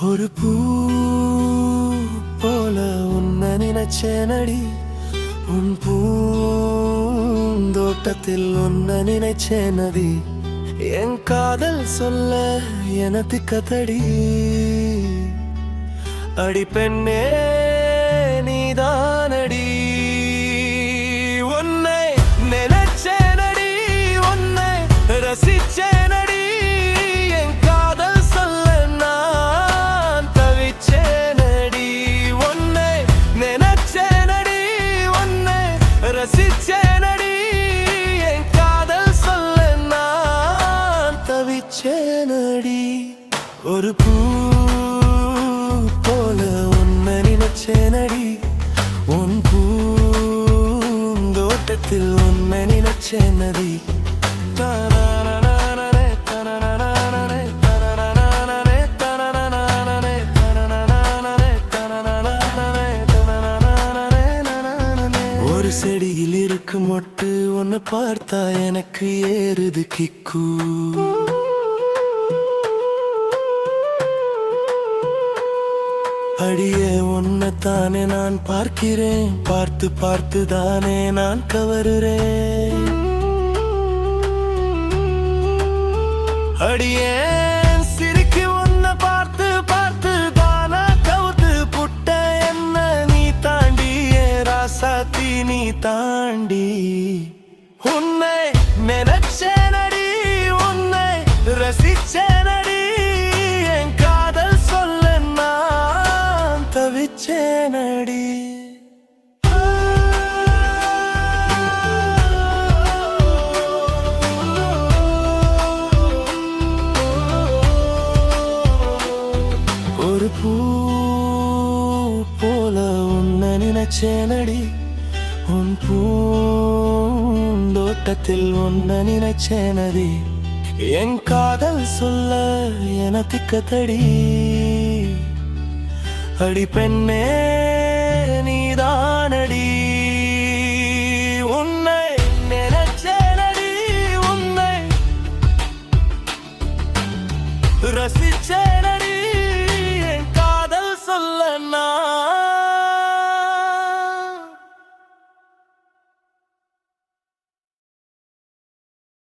ஒரு பூ போல உன்னை நினைச்சேனடி, உன் பூந்தோட்டத்தில் உன்னை நினைச்சேனடி. என் காதல் சொல்ல எனக்கு கதடி, அடி பெண்ணே நீதானடி. உன்னை நினைச்சேனடி, உன்னை ரசிச்சேனடி. என் காதல் சொல்ல நான் தவிச்சேனடி. உன்னை நினைச்சேனடி, உன்னை ரசிச்சேனடி. என் காதல் சொல்ல நான் தவிச்சேனடி. ஒரு பூ போல உன்னை நினைச்சேனடி, உன் பூந்தோட்டத்தில் உன்னை நினைச்சேனடி. ஒரு செடியில் இருக்கும் மொட்டு ஒன்னு பார்த்தா எனக்கு ஏறுது கிக்கு. அடியே உன்னைத்தானே நான் பார்க்கிறேன், பார்த்து பார்த்து தானே நான் கவருறேன். அடியே சிரிக்கு உன்னை பார்த்து பார்த்து தானா கவுத்து புட்ட. என்ன நீ தாண்டி ராசாத்தி நீ தாண்டி. உன்னை நினைச்சேனடி, உன்னை ரசிச்சேனடி. என் காதல் சொல்ல நான் தவிச்சேனடி. ஒரு பூ போல உன்னை நினைச்சேனடி, உன் பூந்தோட்டத்தில் உன்னை நினைச்சேனடி. என் காதல் சொல்ல எனக்கு கதடி, அடி பெண்ணே நீதானடி. உன்னை நினைச்சேனடி, உன்னை ரசிச்சேனடி.